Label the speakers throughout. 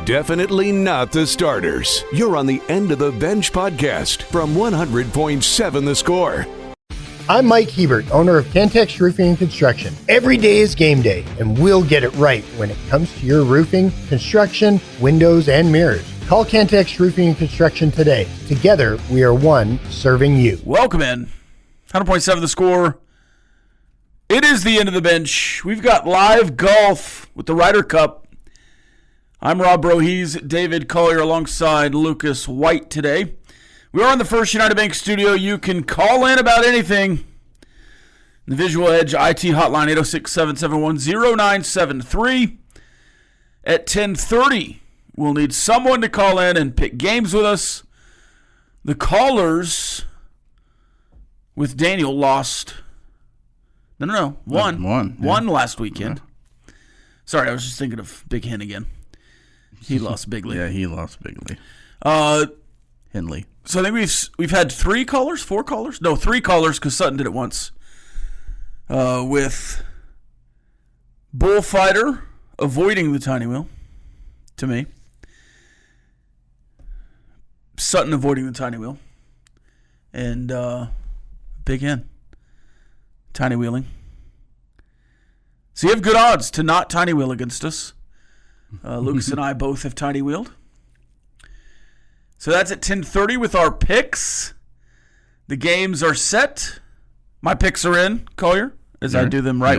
Speaker 1: Definitely not the starters. You're on the End of the Bench podcast from 100.7 The Score.
Speaker 2: I'm Mike Hebert, owner of Cantex Roofing and Construction. Every day is game day, and we'll get it right when it comes to your roofing, construction, windows, and mirrors. Call Cantex Roofing and Construction today. Together, we are one serving you.
Speaker 3: Welcome in. 100.7 The Score. It is the End of the Bench. We've got live golf with the Ryder Cup. I'm Rob Breaux. He's David Collier alongside Lucas White today. We are on the First United Bank studio. You can call in about anything. The Visual Edge IT hotline, 806-771-0973. At 10:30, we'll need someone to call in and pick games with us. The callers with Daniel lost. No. Won last weekend. Yeah. Sorry, I was just thinking of Big Hen again. He lost bigly.
Speaker 4: Yeah, he lost bigly.
Speaker 3: Henley. So I think we've had four callers? No, 3 callers because Sutton did it once. With Bullfighter avoiding the tiny wheel, to me. Sutton avoiding the tiny wheel. And Big Hen. Tiny wheeling. So you have good odds to not tiny wheel against us. Lucas and I both have tiny wheeled. So that's at 10:30 with our picks. The games are set. My picks are in, Collier, as I do them right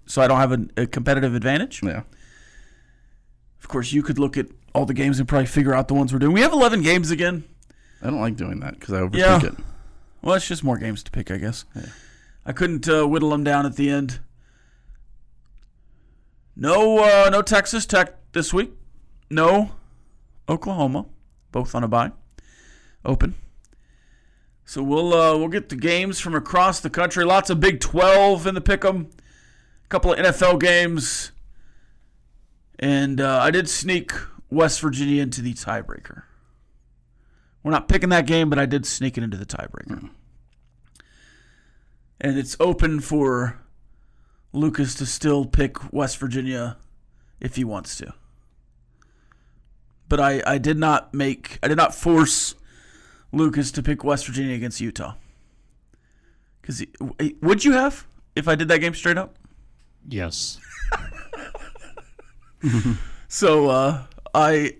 Speaker 3: so I don't have a competitive advantage.
Speaker 4: Yeah.
Speaker 3: Of course, you could look at all the games and probably figure out the ones we're doing. We have 11 games again.
Speaker 4: I don't like doing that because I overthink it.
Speaker 3: Well, it's just more games to pick, I guess. Yeah. I couldn't whittle them down at the end. No Texas Tech this week. No Oklahoma, both on a bye. Open. So we'll get the games from across the country. Lots of Big 12 in the pick'em. A couple of NFL games. And I did sneak West Virginia into the tiebreaker. We're not picking that game, but I did sneak it into the tiebreaker. And it's open for Lucas to still pick West Virginia if he wants to. But I did not force Lucas to pick West Virginia against Utah. Because would you have if I did that game straight up?
Speaker 5: Yes.
Speaker 3: So I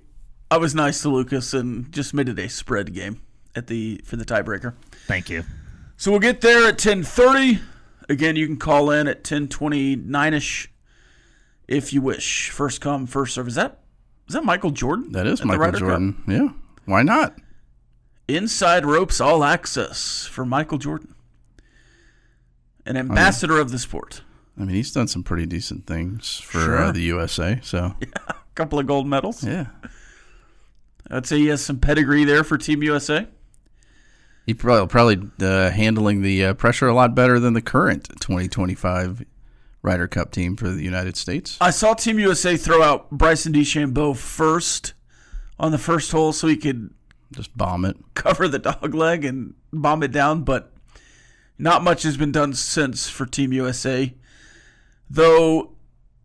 Speaker 3: was nice to Lucas and just made it a spread game for the tiebreaker.
Speaker 5: Thank you.
Speaker 3: So we'll get there at 10:30. Again, you can call in at 10:29ish if you wish. First come, first serve. Is that Michael Jordan?
Speaker 4: That is Michael Jordan. Yeah. Why not?
Speaker 3: Inside ropes, all access for Michael Jordan. An ambassador of the sport.
Speaker 4: I mean, he's done some pretty decent things for the USA. So
Speaker 3: yeah, a couple of gold medals.
Speaker 4: Yeah.
Speaker 3: I'd say he has some pedigree there for Team USA.
Speaker 4: He probably handling the pressure a lot better than the current 2025 Ryder Cup team for the United States.
Speaker 3: I saw Team USA throw out Bryson DeChambeau first on the first hole so he could
Speaker 4: just bomb it,
Speaker 3: cover the dog leg and bomb it down, but not much has been done since for Team USA. Though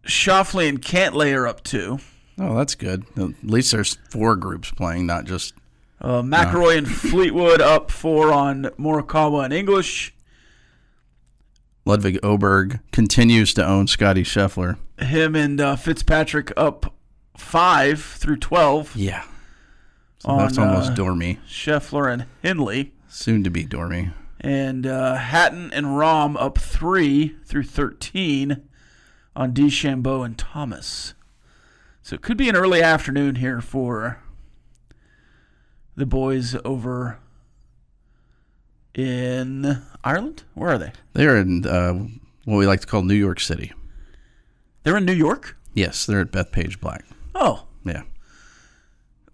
Speaker 3: Schauffele and Cantlay are up 2.
Speaker 4: Oh, that's good. At least there's 4 groups playing, not just...
Speaker 3: McIlroy and Fleetwood up 4 on Morikawa and English.
Speaker 4: Ludwig Oberg continues to own Scotty Scheffler.
Speaker 3: Him and Fitzpatrick up 5 through 12.
Speaker 4: Yeah. So that's almost Dormy.
Speaker 3: Scheffler and Henley.
Speaker 4: Soon to be Dormy.
Speaker 3: And Hatton and Rahm up 3 through 13 on DeChambeau and Thomas. So it could be an early afternoon here for the boys over in Ireland. Where are they?
Speaker 4: They're in what we like to call New York City.
Speaker 3: They're in New York?
Speaker 4: Yes, they're at Bethpage Black.
Speaker 3: Oh.
Speaker 4: Yeah.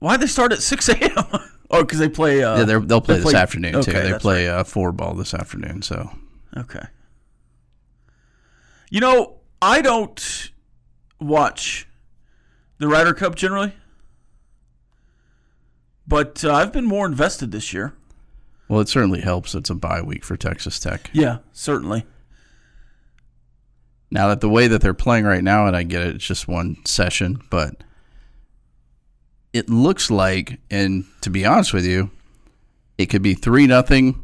Speaker 3: Why'd they start at 6 a.m.? Oh, because they play...
Speaker 4: they'll play this afternoon, too. They play
Speaker 3: right.
Speaker 4: 4-ball this afternoon, so...
Speaker 3: Okay. You know, I don't watch the Ryder Cup generally, but I've been more invested this year.
Speaker 4: Well, it certainly helps. It's a bye week for Texas Tech.
Speaker 3: Yeah, certainly.
Speaker 4: Now that the way that they're playing right now, and I get it, it's just one session, but it looks like, and to be honest with you, it could be 3-0,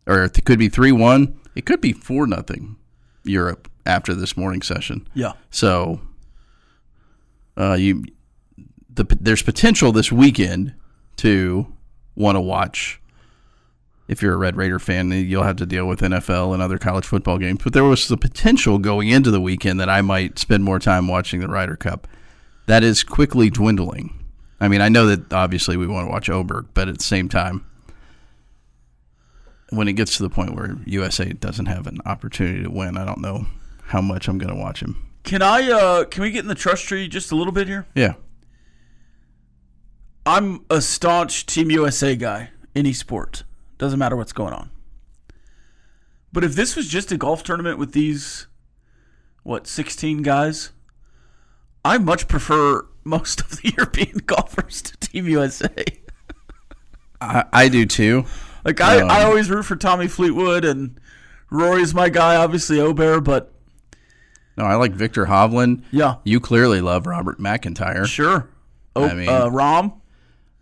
Speaker 4: or it could be 3-1. It could be 4-0 Europe after this morning session.
Speaker 3: Yeah.
Speaker 4: So there's potential this weekend to want to watch. If you're a Red Raider fan, you'll have to deal with NFL and other college football games. But there was the potential going into the weekend that I might spend more time watching the Ryder Cup. That is quickly dwindling. I mean, I know that obviously we want to watch Oberg, but at the same time, when it gets to the point where USA doesn't have an opportunity to win, I don't know how much I'm going to watch him.
Speaker 3: Can we get in the trust tree just a little bit here?
Speaker 4: Yeah.
Speaker 3: I'm a staunch Team USA guy, any sport. Doesn't matter what's going on. But if this was just a golf tournament with these, 16 guys, I much prefer most of the European golfers to Team USA.
Speaker 4: I do too.
Speaker 3: Like, I always root for Tommy Fleetwood, and Rory's my guy, obviously Obear, but...
Speaker 4: No, I like Victor Hovland.
Speaker 3: Yeah.
Speaker 4: You clearly love Robert McIntyre.
Speaker 3: Sure. Rahm.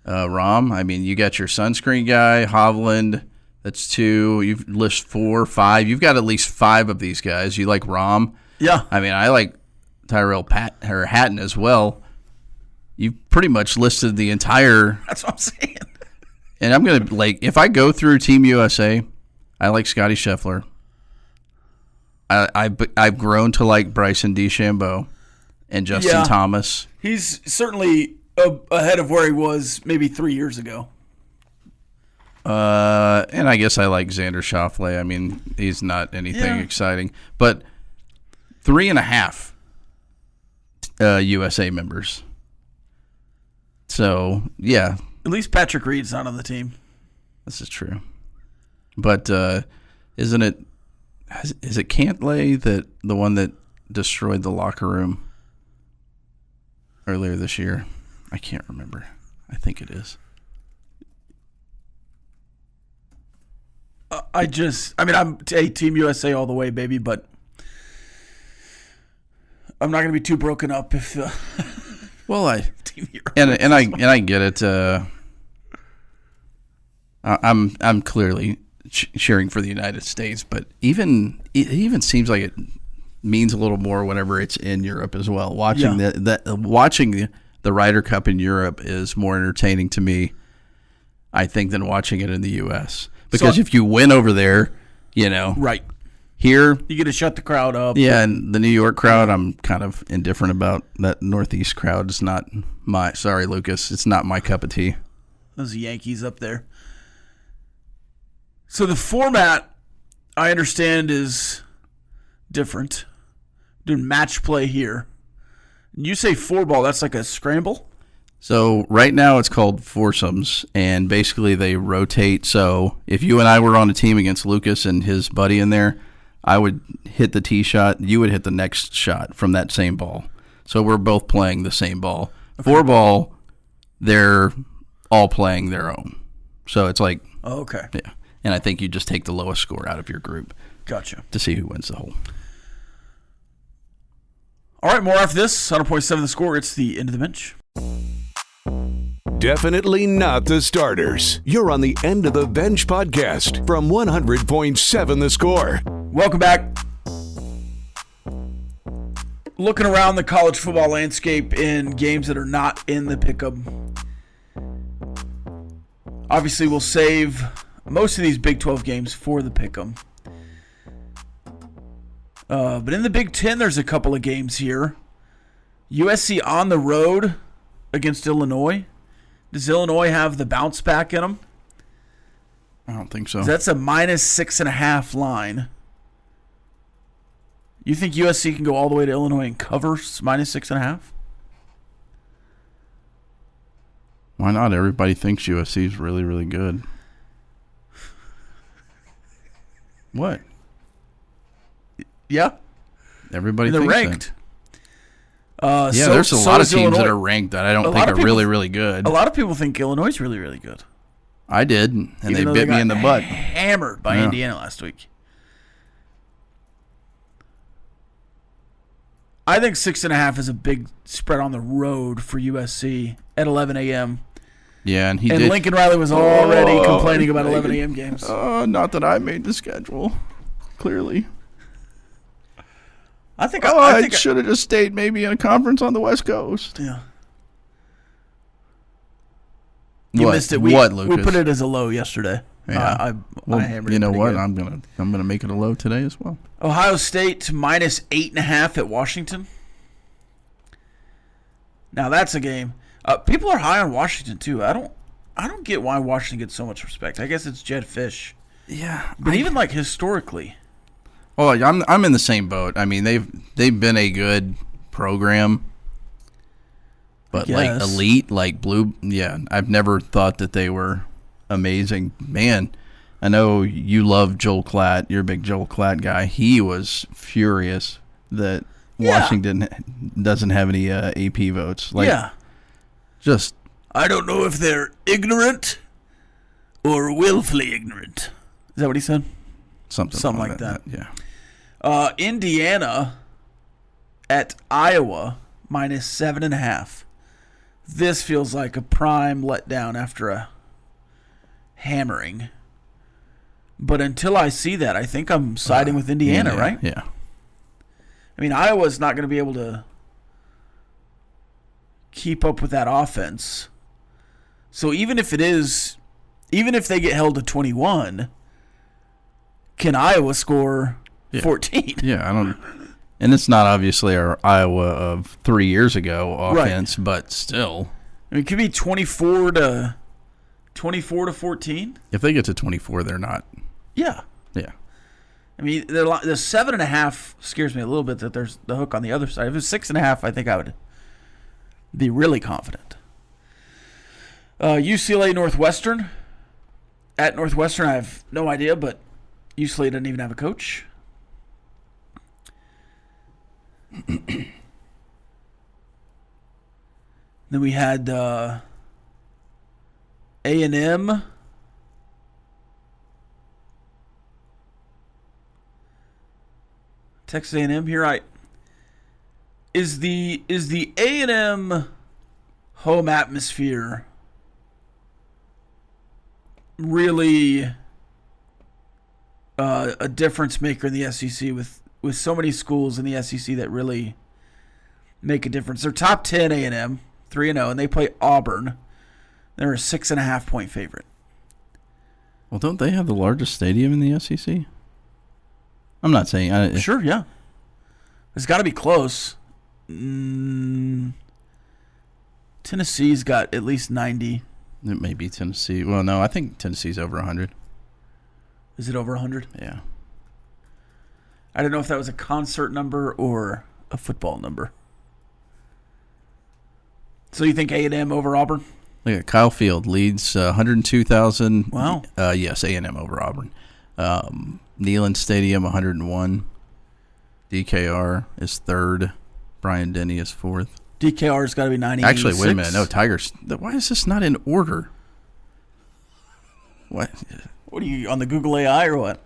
Speaker 4: Rahm. I mean, you got your sunscreen guy, Hovland. That's 2. You've list 4, 5. You've got at least 5 of these guys. You like Rahm.
Speaker 3: Yeah.
Speaker 4: I mean, I like Tyrell Hatton as well. You've pretty much listed the entire.
Speaker 3: That's what I'm saying.
Speaker 4: And I'm going to, if I go through Team USA, I like Scotty Scheffler. I've grown to like Bryson DeChambeau and Justin Thomas.
Speaker 3: He's certainly ahead of where he was maybe 3 years ago.
Speaker 4: And I guess I like Xander Schauffele. I mean, he's not anything exciting. But 3.5 USA members. So, yeah.
Speaker 3: At least Patrick Reed's not on the team.
Speaker 4: This is true. But is it Cantlay, that the one that destroyed the locker room earlier this year? I can't remember. I think it is.
Speaker 3: I'm Team USA all the way, baby, but I'm not going to be too broken up if.
Speaker 4: Well,
Speaker 3: Team Europe
Speaker 4: and I get it. I'm clearly cheering for the United States, but it even seems like it means a little more whenever it's in Europe as well. Watching the Ryder Cup in Europe is more entertaining to me, I think, than watching it in the U.S. Because if you win over there,
Speaker 3: right
Speaker 4: here
Speaker 3: you get to shut the crowd up.
Speaker 4: Yeah, and the New York crowd, I'm kind of indifferent about. That Northeast crowd is not sorry, Lucas, it's not my cup of tea.
Speaker 3: Those Yankees up there. So the format, I understand, is different. Doing match play here. You say 4-ball, that's like a scramble?
Speaker 4: So right now it's called foursomes, and basically they rotate. So if you and I were on a team against Lucas and his buddy in there, I would hit the tee shot, you would hit the next shot from that same ball. So we're both playing the same ball. Okay. 4-ball, they're all playing their own. So it's like...
Speaker 3: Oh, okay.
Speaker 4: Yeah. And I think you just take the lowest score out of your group.
Speaker 3: Gotcha.
Speaker 4: To see who wins the hole.
Speaker 3: All right, more after this. 100.7 The Score. It's the end of the bench.
Speaker 1: Definitely not the starters. You're on the End of the Bench podcast from 100.7 The Score.
Speaker 3: Welcome back. Looking around the college football landscape in games that are not in the pick'em. Obviously, we'll save most of these Big 12 games for the pick'em. But in the Big 10, there's a couple of games here. USC on the road against Illinois. Does Illinois have the bounce back in them?
Speaker 4: I don't think so.
Speaker 3: That's a -6.5 line. You think USC can go all the way to Illinois and cover -6.5?
Speaker 4: Why not? Everybody thinks USC is really, really good. What?
Speaker 3: Yeah.
Speaker 4: Everybody
Speaker 3: they're
Speaker 4: thinks
Speaker 3: ranked.
Speaker 4: There's a lot of teams
Speaker 3: Illinois,
Speaker 4: that are ranked that I don't think are really, really good.
Speaker 3: A lot of people think Illinois is really, really good.
Speaker 4: I did, and they bit me in the butt.
Speaker 3: Hammered by Indiana last week. I think 6.5 is a big spread on the road for USC at 11 a.m.
Speaker 4: Yeah, and
Speaker 3: Lincoln Riley was already complaining about 11 a.m. games.
Speaker 4: Not that I made the schedule, clearly.
Speaker 3: I think
Speaker 4: I should have just stayed maybe in a conference on the West Coast.
Speaker 3: Yeah. You missed it.
Speaker 4: Lucas?
Speaker 3: We put it as a low yesterday.
Speaker 4: Yeah.
Speaker 3: I hammered
Speaker 4: you know
Speaker 3: it
Speaker 4: what?
Speaker 3: good.
Speaker 4: I'm gonna make it a low today as well.
Speaker 3: Ohio State minus 8.5 at Washington. Now that's a game. People are high on Washington too. I don't get why Washington gets so much respect. I guess it's Jed Fish.
Speaker 4: Yeah,
Speaker 3: But even like historically.
Speaker 4: Oh, I'm in the same boat. I mean, they've been a good program, but like elite, like blue. Yeah, I've never thought that they were amazing. Man, I know you love Joel Klatt. You're a big Joel Klatt guy. He was furious that Washington doesn't have any AP votes. Just
Speaker 3: I don't know if they're ignorant or willfully ignorant. Is that what he said?
Speaker 4: something
Speaker 3: like that.
Speaker 4: Yeah.
Speaker 3: Indiana at Iowa minus 7.5. This feels like a prime letdown after a hammering. But until I see that, I think I'm siding with Indiana, right?
Speaker 4: Yeah.
Speaker 3: I mean, Iowa's not going to be able to keep up with that offense. So even if they get held to 21, can Iowa score 14?
Speaker 4: Yeah, I don't. And it's not obviously our Iowa of 3 years ago offense, but still.
Speaker 3: I mean, it could be 24 to 14.
Speaker 4: If they get to 24, they're not.
Speaker 3: Yeah.
Speaker 4: Yeah.
Speaker 3: I mean, the 7.5 scares me a little bit that there's the hook on the other side. If it's 6.5, I think I would be really confident. UCLA Northwestern. At Northwestern, I have no idea, but UCLA doesn't even have a coach. Then we had A&M. Texas A&M. Here, is the A&M home atmosphere really a difference maker in the SEC with so many schools in the SEC that really make a difference? They're top 10 A&M, 3-0, and they play Auburn. They're a 6.5 point favorite.
Speaker 4: Well, don't they have the largest stadium in the SEC? I'm not saying.
Speaker 3: Sure, yeah. It's got to be close. Tennessee's got at least 90.
Speaker 4: It may be Tennessee. Well, no, I think Tennessee's over 100.
Speaker 3: Is it over 100?
Speaker 4: Yeah.
Speaker 3: I don't know if that was a concert number or a football number. So you think A&M over Auburn?
Speaker 4: Look at Kyle Field leads 102,000.
Speaker 3: Wow.
Speaker 4: Yes, A&M over Auburn. Neyland Stadium 101. DKR is third. Bryant Denny is fourth.
Speaker 3: DKR's got to be 96.
Speaker 4: Actually, wait a minute. No, Tigers. Why is this not in order? What?
Speaker 3: What are you, on the Google AI or what?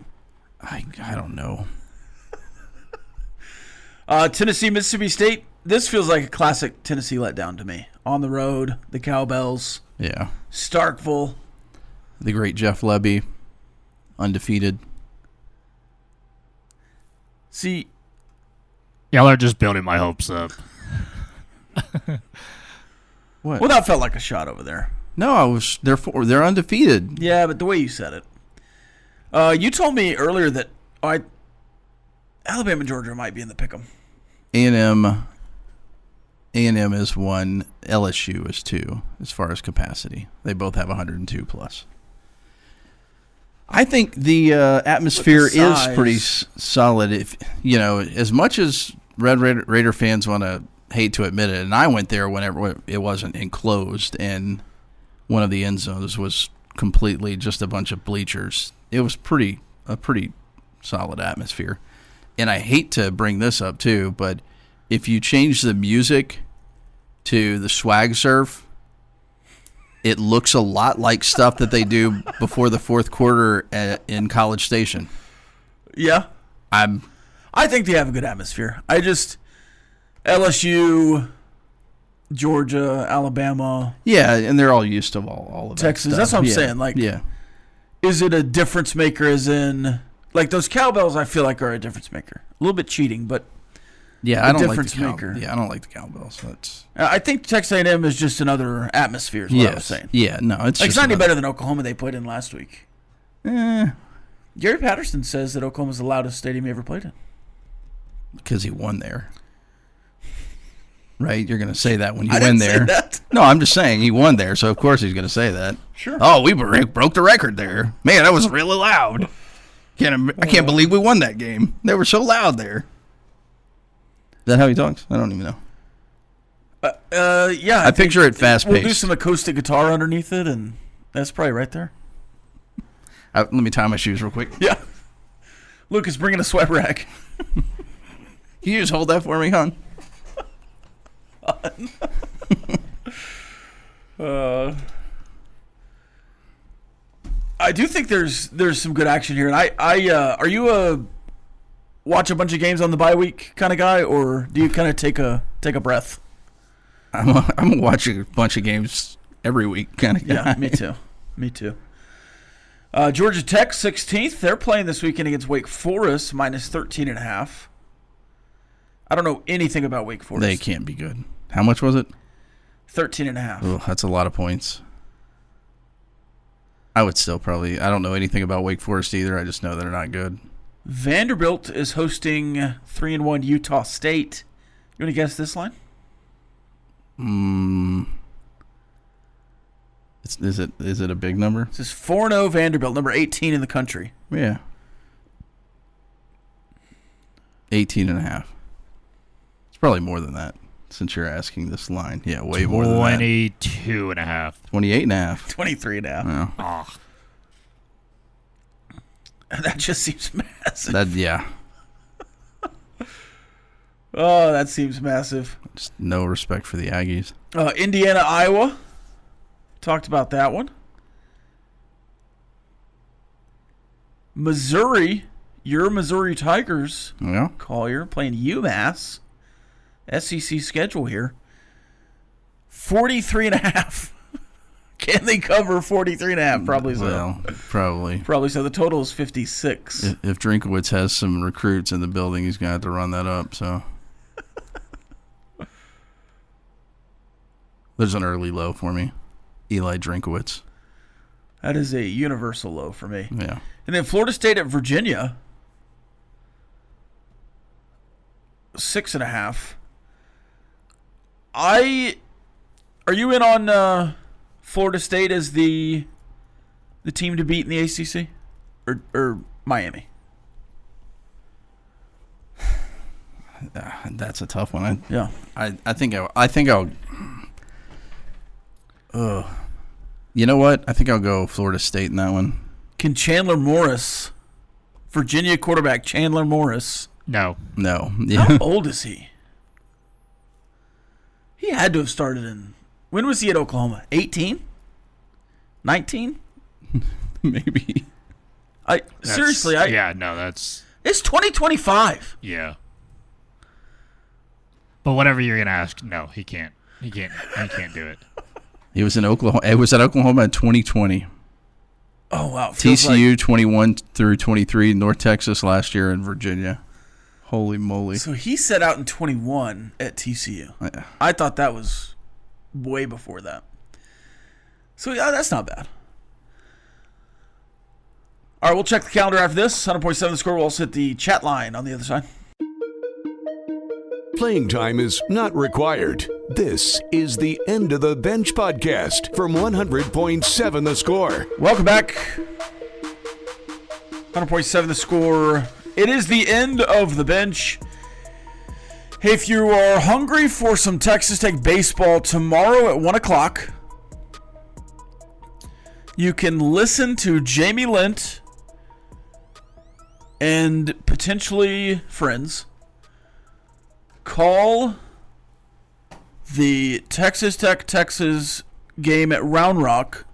Speaker 4: I don't know.
Speaker 3: Tennessee, Mississippi State. This feels like a classic Tennessee letdown to me. On the road, the Cowbells.
Speaker 4: Yeah.
Speaker 3: Starkville.
Speaker 4: The great Jeff Lebby, undefeated.
Speaker 3: See,
Speaker 5: Y'all are just building my hopes up.
Speaker 4: What?
Speaker 3: well, that felt like a shot over there.
Speaker 4: No, they're undefeated.
Speaker 3: Yeah, but the way you said it. You told me earlier that Alabama, Georgia might be in the pick'em.
Speaker 4: A&M is 1, LSU is 2 as far as capacity. They both have 102 plus. I think the atmosphere is pretty solid. If as much as Red Raider fans want to hate to admit it, and I went there whenever it wasn't enclosed, and one of the end zones was completely just a bunch of bleachers. It was a pretty solid atmosphere. And I hate to bring this up too, but if you change the music to the swag surf, it looks a lot like stuff that they do before the fourth quarter in College Station.
Speaker 3: Yeah.
Speaker 4: I
Speaker 3: think they have a good atmosphere. LSU, Georgia, Alabama.
Speaker 4: Yeah, and they're all used to all of
Speaker 3: Texas.
Speaker 4: that
Speaker 3: That's what I'm
Speaker 4: stuff.
Speaker 3: saying. Like,
Speaker 4: yeah.
Speaker 3: Is it a difference maker as in, like those cowbells I feel like are a difference maker. A little bit cheating, but
Speaker 4: Yeah, I don't
Speaker 3: difference
Speaker 4: like the
Speaker 3: maker.
Speaker 4: Yeah, I don't like the cowbells. That's
Speaker 3: I think Texas A&M is just another atmosphere is what I was saying.
Speaker 4: Yeah, no, it's
Speaker 3: Like,
Speaker 4: just
Speaker 3: it's not any better than Oklahoma they played in last week.
Speaker 4: Eh,
Speaker 3: Gary Patterson says that Oklahoma's the loudest stadium he ever played in.
Speaker 4: because he won there. Right? You're going to say that when you
Speaker 3: I
Speaker 4: win
Speaker 3: didn't say
Speaker 4: there.
Speaker 3: that.
Speaker 4: No, I'm just saying he won there, so of course he's going to say that.
Speaker 3: Sure.
Speaker 4: Oh, we broke the record there. Man, that was really loud. I can't believe we won that game. They were so loud there. Is that how he talks? I don't even know.
Speaker 3: Yeah.
Speaker 4: I picture it fast-paced.
Speaker 3: We'll do some acoustic guitar underneath it, and that's probably right there.
Speaker 4: Let me tie my shoes real quick.
Speaker 3: Yeah. Lucas, bring in a sweat rag.
Speaker 4: Can you just hold that for me, hon?
Speaker 3: I do think there's some good action here, and are you a watch a bunch of games on the bye week kind of guy, or do you kind of take a breath?
Speaker 4: I'm watching a bunch of games every week kind of guy.
Speaker 3: Yeah, me too. Georgia Tech 16th. They're playing this weekend against Wake Forest minus 13.5. I don't know anything about Wake Forest.
Speaker 4: They can't be good. How much was it?
Speaker 3: 13.5.
Speaker 4: Oh, that's a lot of points. I would still probably. I don't know anything about Wake Forest either. I just know they're not good.
Speaker 3: Vanderbilt is hosting 3-1 Utah State. You want to guess this line?
Speaker 4: Is it a big number?
Speaker 3: This is 4-0 Vanderbilt, number 18 in the country.
Speaker 4: Yeah. 18.5. It's probably more than that since you're asking this line. Yeah, way more than that.
Speaker 5: 22.5.
Speaker 4: 28.5.
Speaker 3: 23.5.
Speaker 4: Oh.
Speaker 3: That just seems massive.
Speaker 4: Yeah.
Speaker 3: Oh, that seems massive.
Speaker 4: Just no respect for the Aggies.
Speaker 3: Indiana, Iowa. Talked about that one. Missouri, your Missouri Tigers,
Speaker 4: Yeah.
Speaker 3: Collier, playing UMass. SEC schedule here. 43.5. Can they cover 43.5? Probably so.
Speaker 4: Well, probably.
Speaker 3: Probably so. The total is 56.
Speaker 4: If Drinkowitz has some recruits in the building, he's going to have to run that up. So there's an early low for me. Eli Drinkowitz.
Speaker 3: That is a universal low for me.
Speaker 4: Yeah.
Speaker 3: And then Florida State at Virginia. 6.5. Are you in on Florida State as the team to beat in the ACC, or Miami?
Speaker 4: That's a tough one.
Speaker 3: Yeah.
Speaker 4: I think I'll. You know what? I think I'll go Florida State in that one.
Speaker 3: Can Chandler Morris, Virginia quarterback Chandler Morris?
Speaker 5: No.
Speaker 4: Yeah.
Speaker 3: How old is he? He had to have started in. When was he at Oklahoma? 18? 19?
Speaker 4: Maybe.
Speaker 3: Seriously,
Speaker 5: Yeah, no, that's...
Speaker 3: It's 2025.
Speaker 5: Yeah. But whatever you're going to ask, no, he can't. He can't do it.
Speaker 4: He was in Oklahoma. It was at Oklahoma in 2020.
Speaker 3: Oh, wow. Feels
Speaker 4: TCU 21 through 23, North Texas last year, and Virginia. Holy moly.
Speaker 3: So he set out in 21 at TCU.
Speaker 4: Yeah.
Speaker 3: I thought that was way before that. So, yeah, that's not bad. All right, we'll check the calendar after this. 100.7 The Score. We'll also hit the chat line on the other side.
Speaker 1: Playing time is not required. This is the End of the Bench podcast from 100.7 The Score.
Speaker 3: Welcome back. 100.7 The Score. It is the end of the bench. Hey, if you are hungry for some Texas Tech baseball tomorrow at 1 o'clock, you can listen to Jamie Lent and potentially friends call the Texas Tech-Texas game at Round Rock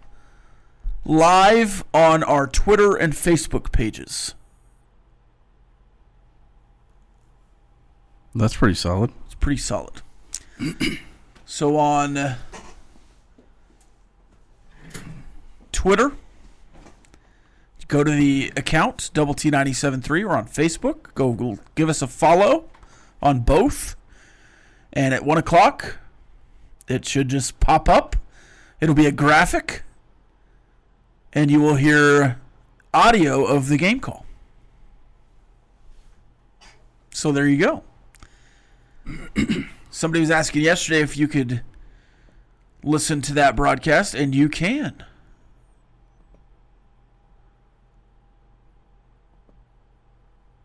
Speaker 3: live on our Twitter and Facebook pages.
Speaker 4: That's pretty solid.
Speaker 3: It's pretty solid. So on Twitter, go to the account, Double T973, or on Facebook. Go give us a follow on both. And at 1 o'clock, it should just pop up. It'll be a graphic. And you will hear audio of the game call. So there you go. Somebody was asking yesterday if you could listen to that broadcast, and you can.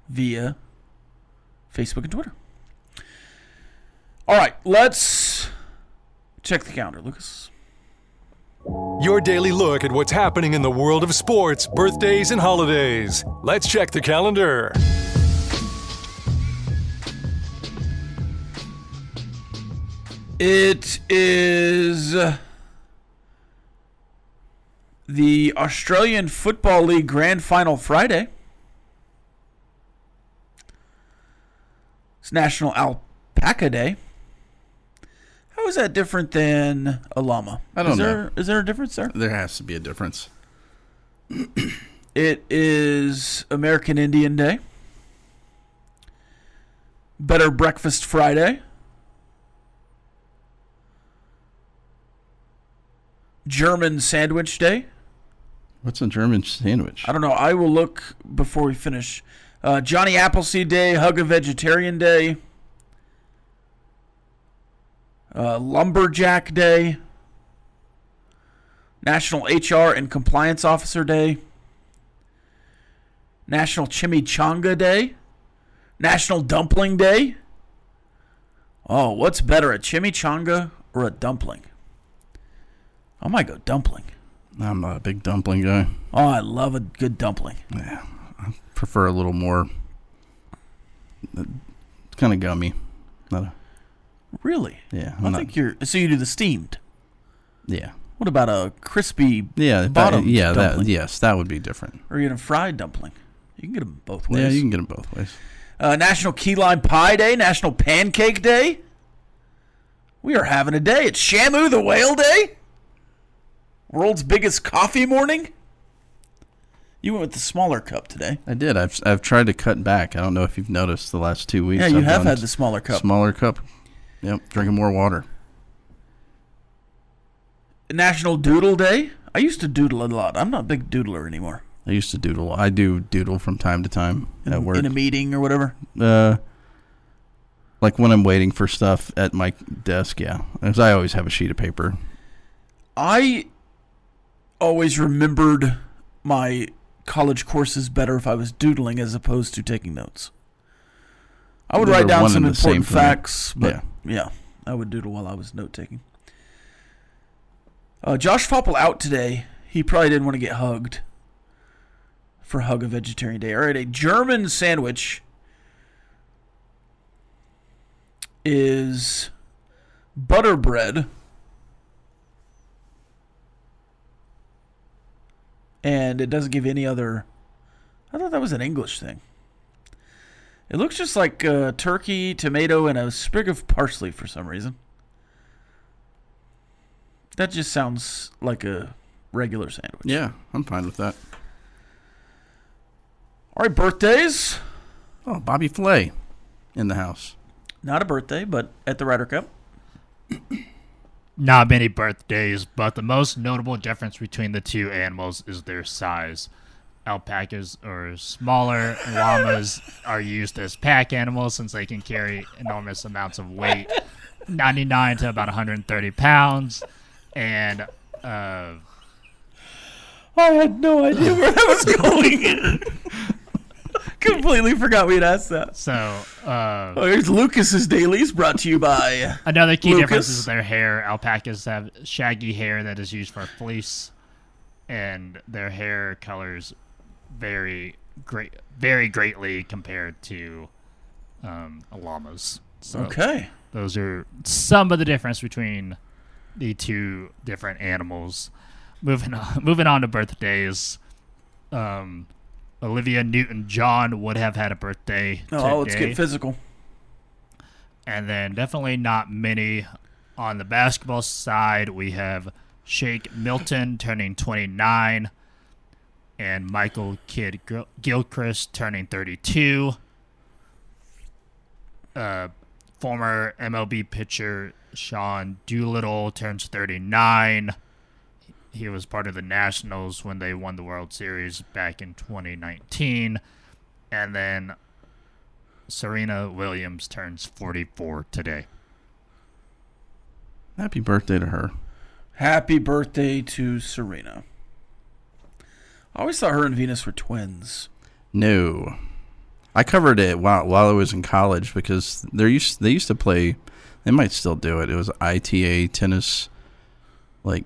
Speaker 3: Via Facebook and Twitter. All right, let's check the calendar, Lucas.
Speaker 6: Your daily look at what's happening in the world of sports, birthdays, and holidays. Let's check the calendar.
Speaker 3: It is the Australian Football League Grand Final Friday. It's National Alpaca Day. How is that different than a llama?
Speaker 4: I don't know.
Speaker 3: Is there a difference there?
Speaker 4: There has to be a difference.
Speaker 3: It is American Indian Day. Better Breakfast Friday. German Sandwich Day.
Speaker 4: What's a German sandwich?
Speaker 3: I don't know. I will look before we finish. Johnny Appleseed Day. Hug a Vegetarian Day. Lumberjack Day. National HR and Compliance Officer Day. National Chimichanga Day. National Dumpling Day. Oh, what's better, a chimichanga or a dumpling? I might go dumpling.
Speaker 4: I'm not a big dumpling guy.
Speaker 3: Oh, I love a good dumpling.
Speaker 4: Yeah, I prefer a little more. It's kind of gummy. Not a,
Speaker 3: Really?
Speaker 4: yeah,
Speaker 3: I think you're. So you do the steamed.
Speaker 4: Yeah.
Speaker 3: What about a crispy
Speaker 4: Yeah.
Speaker 3: bottom dumpling?
Speaker 4: That would be different.
Speaker 3: Or even a fried dumpling. You can get them both ways.
Speaker 4: Yeah, you can get them both ways.
Speaker 3: National Key Lime Pie Day. National Pancake Day. We are having a day. It's Shamu the Whale Day. World's biggest coffee morning. You went with the smaller cup today.
Speaker 4: I did. I've tried to cut back. I don't know if you've noticed the last 2 weeks.
Speaker 3: Yeah, you
Speaker 4: I've
Speaker 3: have
Speaker 4: gone
Speaker 3: had the smaller cup.
Speaker 4: Smaller cup. Yep, drinking more water.
Speaker 3: National Doodle Day. I used to doodle a lot. I'm not a big doodler anymore.
Speaker 4: I used to doodle. I do doodle from time to time at work.
Speaker 3: In a meeting or whatever?
Speaker 4: Like when I'm waiting for stuff at my desk, yeah. As I always have a sheet of paper.
Speaker 3: I always remembered my college courses better if I was doodling as opposed to taking notes. I would write down some important facts, but yeah, I would doodle while I was note-taking. Josh Foppel out today. He probably didn't want to get hugged for Hug a Vegetarian Day. All right, a German sandwich is butter bread and it doesn't give any other. I thought that was an English thing. It looks just like turkey, tomato, and a sprig of parsley for some reason. That just sounds like a regular sandwich.
Speaker 4: Yeah, I'm fine with that.
Speaker 3: All right, birthdays.
Speaker 4: Oh, Bobby Flay in the house.
Speaker 3: Not a birthday, but at the Ryder Cup.
Speaker 5: Not many birthdays, but the most notable difference between the two animals is their size. Alpacas are smaller. Llamas are used as pack animals since they can carry enormous amounts of weight, 99 to about 130 pounds. And
Speaker 3: I had no idea where that was going. Completely forgot we'd asked that.
Speaker 5: So,
Speaker 3: here's Lucas's Dailies, brought to you by
Speaker 5: another key
Speaker 3: Lucas.
Speaker 5: difference is their hair. Alpacas have shaggy hair that is used for fleece, and their hair colors very greatly compared to llamas. So
Speaker 3: Okay.
Speaker 5: those are some of the difference between the two different animals. Moving on to birthdays. Olivia Newton-John would have had a birthday today.
Speaker 3: Oh, let's get physical.
Speaker 5: And then definitely not many on the basketball side. We have Shake Milton turning 29 and Michael Kidd Gilchrist turning 32. Former MLB pitcher Sean Doolittle turns 39. He was part of the Nationals when they won the World Series back in 2019. And then Serena Williams turns 44 today.
Speaker 4: Happy birthday to her.
Speaker 3: Happy birthday to Serena. I always thought her and Venus were twins.
Speaker 4: No. I covered it while I was in college because they used to play, they might still do it. It was ITA tennis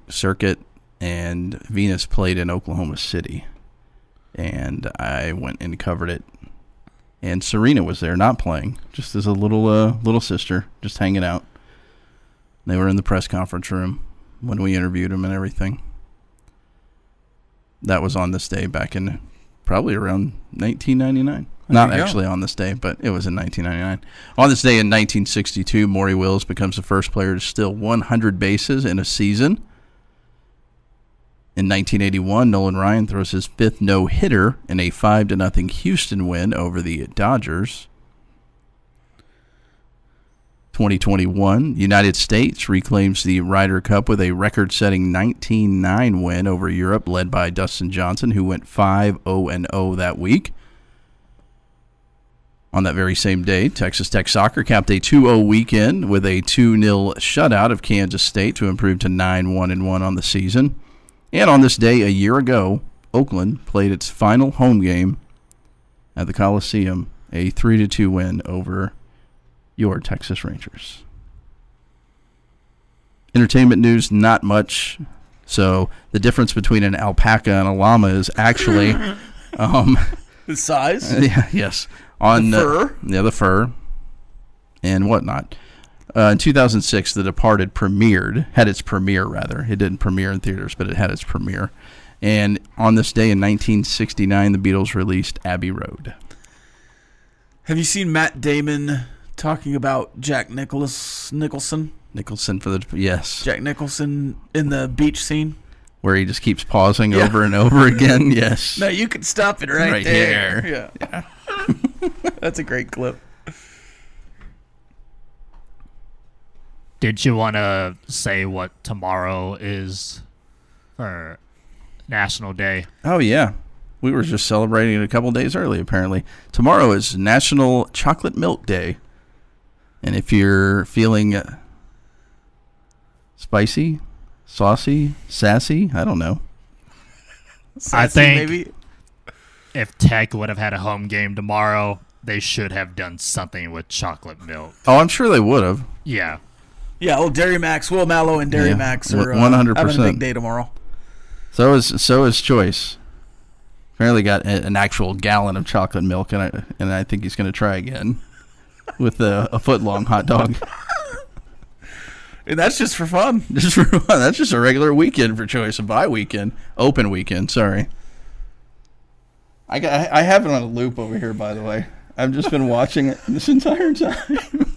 Speaker 4: circuit, and Venus played in Oklahoma City. And I went and covered it. And Serena was there, not playing, just as a little sister, just hanging out. They were in the press conference room when we interviewed him and everything. That was on this day back in probably around 1999. Not actually on this day, but it was in 1999. On this day in 1962, Maury Wills becomes the first player to steal 100 bases in a season. In 1981, Nolan Ryan throws his fifth no-hitter in a 5-0 Houston win over the Dodgers. 2021, United States reclaims the Ryder Cup with a record-setting 19-9 win over Europe, led by Dustin Johnson, who went 5-0-0 that week. On that very same day, Texas Tech soccer capped a 2-0 weekend with a 2-0 shutout of Kansas State to improve to 9-1-1 on the season. And on this day a year ago, Oakland played its final home game at the Coliseum, a 3-2 win over your Texas Rangers. Entertainment news, not much. So the difference between an alpaca and a llama is actually
Speaker 3: The size?
Speaker 4: yes. On
Speaker 3: the fur?
Speaker 4: The fur and whatnot. In 2006, The Departed had its premiere, rather. It didn't premiere in theaters, but it had its premiere. And on this day in 1969, the Beatles released Abbey Road.
Speaker 3: Have you seen Matt Damon talking about Jack Nicholson?
Speaker 4: Nicholson yes.
Speaker 3: Jack Nicholson in the beach scene?
Speaker 4: Where he just keeps pausing over and over again, yes.
Speaker 3: No, you can stop it right there.
Speaker 4: Here.
Speaker 3: Yeah. That's a great clip.
Speaker 5: Did you want to say what tomorrow is for National Day?
Speaker 4: Oh, yeah. We were just celebrating it a couple days early, apparently. Tomorrow is National Chocolate Milk Day. And if you're feeling spicy, saucy, sassy, I don't know.
Speaker 3: Sassy,
Speaker 5: I think
Speaker 3: maybe?
Speaker 5: If Tech would have had a home game tomorrow, they should have done something with chocolate milk.
Speaker 4: Oh, I'm sure they would have.
Speaker 5: Yeah.
Speaker 3: Yeah, Dairy Max, Will Mallow and Dairy Max are
Speaker 4: 100%.
Speaker 3: having a big day tomorrow.
Speaker 4: So is Choice. Apparently got an actual gallon of chocolate milk, and I think he's going to try again with a foot-long hot dog.
Speaker 3: And that's just for fun.
Speaker 4: Just for fun. That's just a regular weekend for Choice, a bye weekend, open weekend. Sorry. I have it on a loop over here, by the way. I've just been watching it this entire time.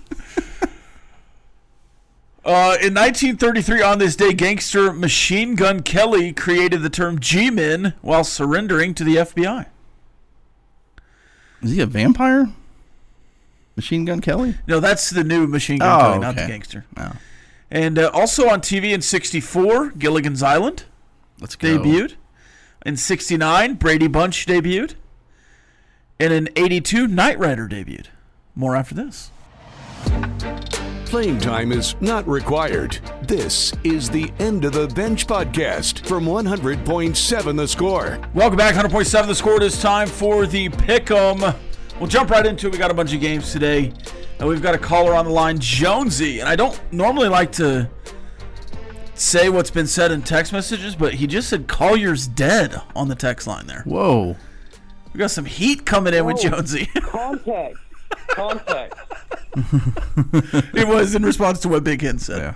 Speaker 3: In 1933, on this day, gangster Machine Gun Kelly created the term G-Men while surrendering to the FBI.
Speaker 4: Is he a vampire? Machine Gun Kelly?
Speaker 3: No, that's the new Machine Gun Kelly, not the gangster.
Speaker 4: Oh.
Speaker 3: And also on TV in 64, Gilligan's Island debuted. In 69, Brady Bunch debuted. And in 82, Knight Rider debuted. More after this.
Speaker 1: Playing time is not required. This is the End of the Bench podcast from 100.7 The Score.
Speaker 3: Welcome back, 100.7 The Score. It is time for the Pick'em. We'll jump right into it. We got a bunch of games today. And we've got a caller on the line, Jonesy. And I don't normally like to say what's been said in text messages, but he just said Collier's dead on the text line there.
Speaker 4: Whoa.
Speaker 3: We got some heat coming in with Jonesy.
Speaker 7: Context.
Speaker 3: It was in response to what Big Hen said.
Speaker 4: Yeah.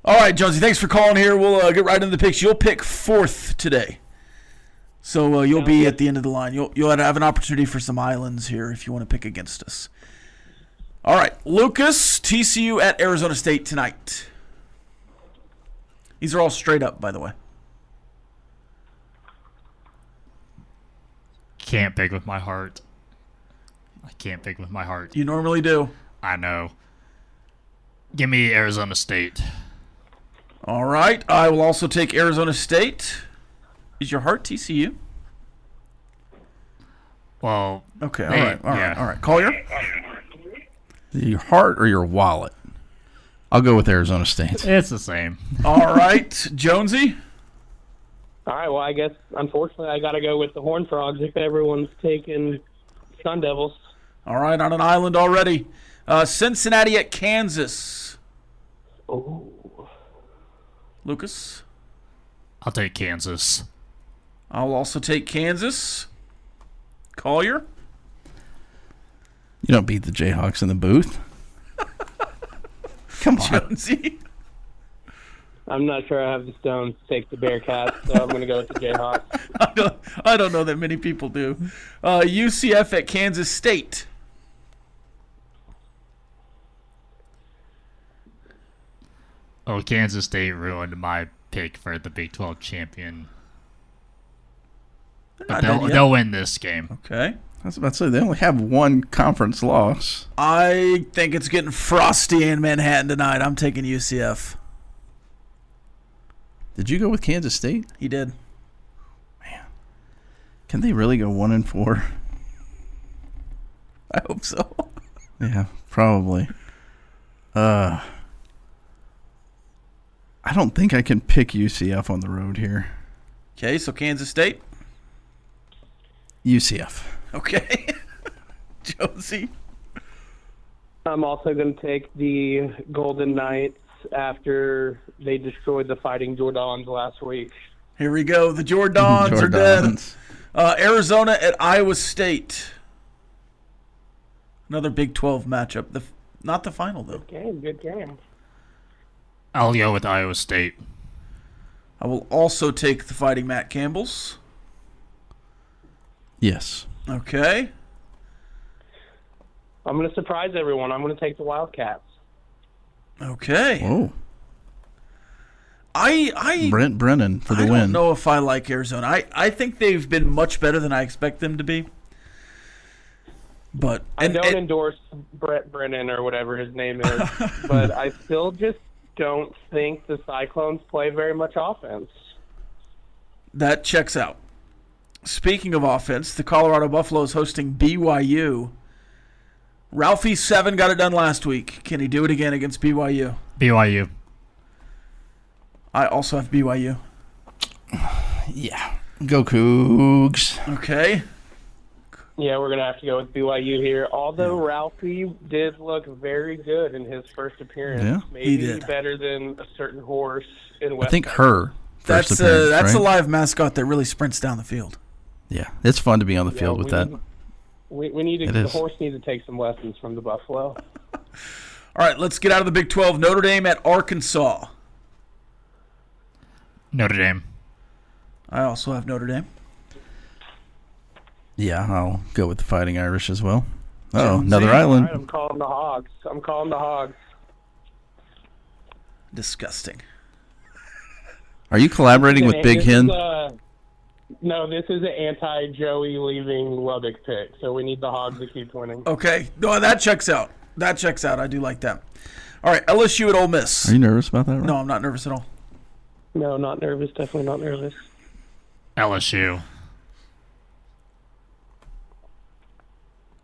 Speaker 3: All right, Jonesy, thanks for calling here. We'll get right into the picks. You'll pick fourth today. So you'll be at the end of the line. You'll have an opportunity for some islands here if you want to pick against us. All right, Lucas, TCU at Arizona State tonight. These are all straight up, by the way.
Speaker 5: Can't pick with my heart. I can't pick with my heart.
Speaker 3: You normally do.
Speaker 5: I know. Give me Arizona State.
Speaker 3: All right, I will also take Arizona State. Is your heart TCU?
Speaker 5: Well,
Speaker 3: Okay, all
Speaker 5: Hey,
Speaker 3: right, all right,
Speaker 5: yeah.
Speaker 3: all right. Collier?
Speaker 4: Your heart or your wallet? I'll go with Arizona State.
Speaker 5: it's the same.
Speaker 3: All right, Jonesy?
Speaker 7: All right, well, I guess, unfortunately, I got to go with the Horned Frogs if everyone's taking Sun Devils.
Speaker 3: All right, on an island already. Cincinnati at Kansas.
Speaker 7: Oh.
Speaker 3: Lucas?
Speaker 5: I'll take Kansas.
Speaker 3: I'll also take Kansas. Collier?
Speaker 4: You don't beat the Jayhawks in the booth. Come on.
Speaker 3: Jonesy?
Speaker 7: I'm not sure I have the stones to take the Bearcats, so I'm going to go with the Jayhawks.
Speaker 3: I don't know that many people do. UCF at Kansas State.
Speaker 5: Oh, Kansas State ruined my pick for the Big 12 champion. But they'll win this game.
Speaker 3: Okay.
Speaker 4: I was about to say, they only have one conference loss.
Speaker 3: I think it's getting frosty in Manhattan tonight. I'm taking UCF.
Speaker 4: Did you go with Kansas State?
Speaker 3: He did.
Speaker 4: Can they really go 1-4?
Speaker 3: I hope so.
Speaker 4: Yeah, probably. I don't think I can pick UCF on the road here.
Speaker 3: Okay, so Kansas State.
Speaker 4: UCF.
Speaker 3: Okay. Jonesy.
Speaker 7: I'm also going to take the Golden Knights after they destroyed the Fighting Jordans last week.
Speaker 3: Here we go. The Jordans are dead.
Speaker 4: Jordans.
Speaker 3: Arizona at Iowa State. Another Big 12 matchup. Not the final, though.
Speaker 7: Good game.
Speaker 5: I'll go with Iowa State.
Speaker 3: I will also take the Fighting Matt Campbells.
Speaker 4: Yes.
Speaker 3: Okay.
Speaker 7: I'm going to surprise everyone. I'm going to take the Wildcats.
Speaker 3: Okay.
Speaker 4: Whoa.
Speaker 3: I
Speaker 4: Brent Brennan for the win.
Speaker 3: I don't know if I like Arizona. I think they've been much better than I expect them to be. But
Speaker 7: I don't endorse Brett Brennan or whatever his name is, but I still just don't think the Cyclones play very much offense.
Speaker 3: that checks out. Speaking of offense, the Colorado Buffaloes hosting BYU. Ralphie 7 got it done last week. Can he do it again against BYU?
Speaker 5: BYU.
Speaker 3: I also have BYU.
Speaker 4: Yeah. Go Cougs.
Speaker 3: Okay.
Speaker 7: Yeah, we're going to have to go with BYU here. Although Ralphie did look very good in his first appearance.
Speaker 4: Yeah,
Speaker 7: maybe
Speaker 3: he did.
Speaker 7: better than a certain horse in West.
Speaker 4: I think her first
Speaker 3: That's
Speaker 4: appearance,
Speaker 3: that's
Speaker 4: right?
Speaker 3: a live mascot that really sprints down the field.
Speaker 4: Yeah, it's fun to be on the field with that.
Speaker 7: We need to,
Speaker 4: It
Speaker 7: the
Speaker 4: is.
Speaker 7: horse needs to take some lessons from the Buffalo.
Speaker 3: All right, let's get out of the Big 12. Notre Dame at Arkansas.
Speaker 5: Notre Dame.
Speaker 3: I also have Notre Dame.
Speaker 4: Yeah, I'll go with the Fighting Irish as well. Oh,
Speaker 3: Jonesy.
Speaker 4: another
Speaker 7: All
Speaker 4: island.
Speaker 7: right, I'm calling the Hogs.
Speaker 3: Disgusting.
Speaker 4: Are you collaborating with Big
Speaker 7: This
Speaker 4: Hen?
Speaker 7: is, no, this is an anti-Joey leaving Lubbock pick, so we need the Hogs to keep winning.
Speaker 3: Okay. No, that checks out. That checks out. I do like that. All right, LSU at Ole Miss.
Speaker 4: Are you nervous about that? Right?
Speaker 3: No, I'm not nervous at all.
Speaker 7: No, not nervous. Definitely not nervous.
Speaker 5: LSU.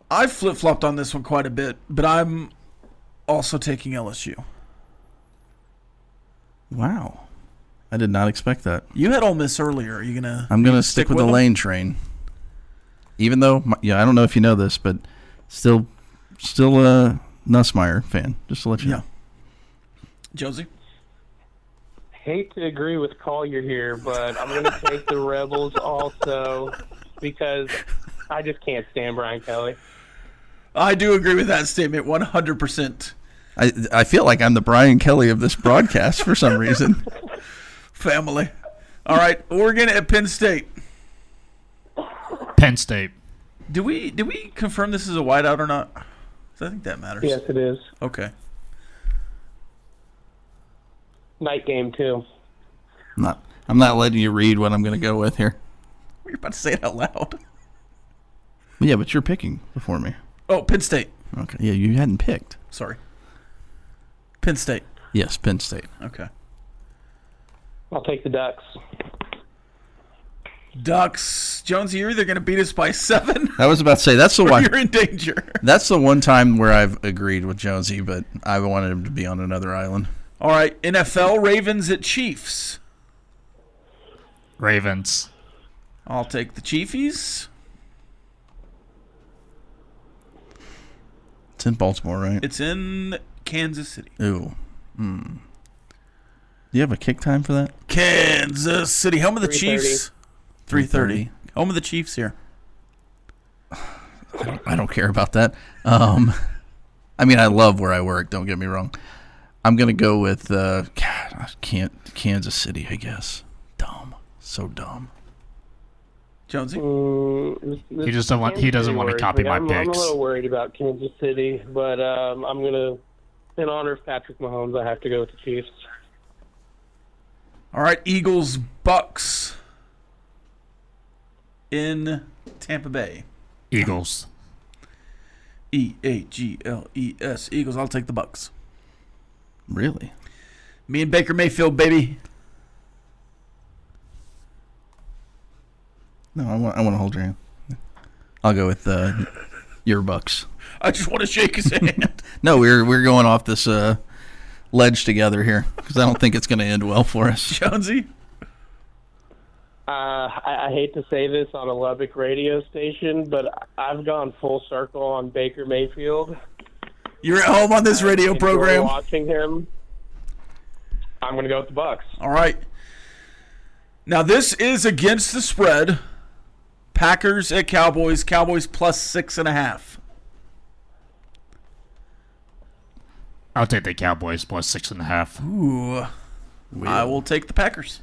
Speaker 3: I've flip-flopped on this one quite a bit, but I'm also taking LSU.
Speaker 4: Wow. I did not expect that.
Speaker 3: You had Ole Miss earlier. Are you gonna?
Speaker 4: I'm going to stick with the
Speaker 3: them?
Speaker 4: lane train. Even though, I don't know if you know this, but still a Nussmeier fan, just to let you know.
Speaker 3: Josie?
Speaker 7: Hate to agree with Collier here, but I'm going to take the Rebels also because I just can't stand Brian Kelly.
Speaker 3: I do agree with that statement 100%.
Speaker 4: I feel like I'm the Brian Kelly of this broadcast for some reason.
Speaker 3: Family. All right, Oregon at Penn State.
Speaker 5: Penn State.
Speaker 3: Do we confirm this is a whiteout or not? So I think that matters.
Speaker 7: Yes, it is.
Speaker 3: Okay.
Speaker 7: Night game, too.
Speaker 4: I'm not letting you read what I'm going to go with here.
Speaker 3: You're about to say it out loud.
Speaker 4: Yeah, but you're picking before me.
Speaker 3: Oh, Penn State.
Speaker 4: Okay. Yeah, you hadn't picked.
Speaker 3: Sorry. Penn State.
Speaker 4: Yes, Penn State.
Speaker 3: Okay.
Speaker 7: I'll take the Ducks.
Speaker 3: Ducks. Jonesy, you're either going to beat us by 7
Speaker 4: I was about to say that's the
Speaker 3: or
Speaker 4: one.
Speaker 3: you're in danger.
Speaker 4: That's the one time where I've agreed with Jonesy, but I wanted him to be on another island.
Speaker 3: All right, NFL, Ravens at Chiefs.
Speaker 5: Ravens.
Speaker 3: I'll take the Chiefies.
Speaker 4: It's in Baltimore, right?
Speaker 3: It's in Kansas City.
Speaker 4: Ooh. Do you have a kick time for that?
Speaker 3: Kansas City. Home of the
Speaker 7: 3:30.
Speaker 3: Chiefs. 3:30. Home of the Chiefs here.
Speaker 4: I don't care about that. I mean, I love where I work. Don't get me wrong. I'm gonna go with Kansas City. I guess. Dumb. So dumb.
Speaker 3: Jonesy?
Speaker 5: He just don't want. He doesn't want to copy my
Speaker 7: I'm a
Speaker 5: picks.
Speaker 7: little worried about Kansas City, but I'm going to, in honor of Patrick Mahomes, I have to go with the Chiefs.
Speaker 3: All right, Eagles, Bucks in Tampa Bay.
Speaker 5: Eagles.
Speaker 3: Eagles. Eagles. I'll take the Bucks.
Speaker 4: Really?
Speaker 3: Me and Baker Mayfield, baby.
Speaker 4: No, I want to hold your hand. I'll go with your Bucks.
Speaker 3: I just want to shake his hand.
Speaker 4: No, we're going off this ledge together here because I don't think it's going to end well for us.
Speaker 3: Jonesy?
Speaker 7: I hate to say this on a Lubbock radio station, but I've gone full circle on Baker Mayfield.
Speaker 3: You're at home on this radio
Speaker 7: Enjoy
Speaker 3: program.
Speaker 7: watching him. I'm going to go with the Bucks.
Speaker 3: All right. Now, this is against the spread. Packers at Cowboys. Cowboys plus 6.5.
Speaker 5: I'll take the Cowboys plus 6.5.
Speaker 3: Ooh. I will take the Packers.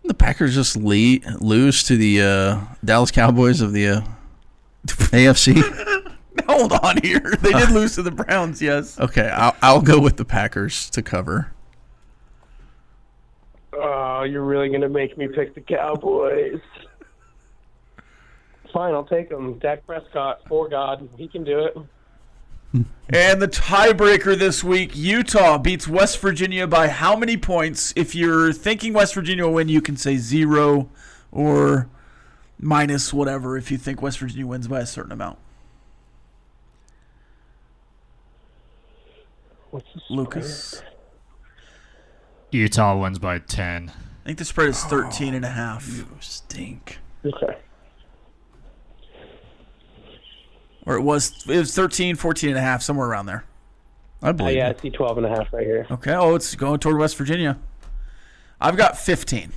Speaker 4: The Packers just lose to the Dallas Cowboys of the AFC.
Speaker 3: Hold on here. They did lose to the Browns, yes.
Speaker 4: Okay, I'll go with the Packers to cover.
Speaker 7: Oh, you're really going to make me pick the Cowboys. Fine, I'll take them. Dak Prescott, for God. He can do it.
Speaker 3: And the tiebreaker this week, Utah beats West Virginia by how many points? If you're thinking West Virginia will win, you can say 0 or minus whatever if you think West Virginia wins by a certain amount.
Speaker 7: What's the
Speaker 3: Lucas?
Speaker 5: Utah wins by 10.
Speaker 3: I think the spread is 13.5.
Speaker 4: You stink.
Speaker 7: Okay.
Speaker 3: Or it was 13, 14.5, somewhere around there.
Speaker 4: I believe
Speaker 7: Yeah,
Speaker 4: it.
Speaker 7: I see 12.5 right here.
Speaker 3: Okay, oh, it's going toward West Virginia. I've got 15.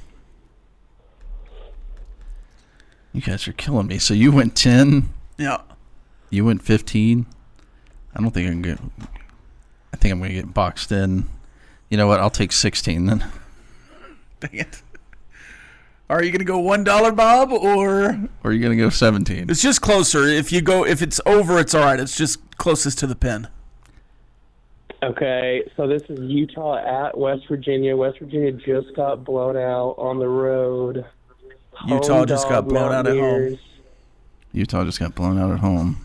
Speaker 4: You guys are killing me. So you went 10.
Speaker 3: Yeah.
Speaker 4: You went 15. I don't think I can get. I think I'm going to get boxed in. You know what? I'll take 16 then.
Speaker 3: Dang it. Are you going to go $1, Bob, or?
Speaker 4: Or are you going to go 17?
Speaker 3: It's just closer. If it's over, it's all right. It's just closest to the pin.
Speaker 7: Okay, so this is Utah at West Virginia. West Virginia just got blown out on the road.
Speaker 3: Utah just got blown out at home.
Speaker 7: Mountaineers.
Speaker 4: Utah just got blown out at home.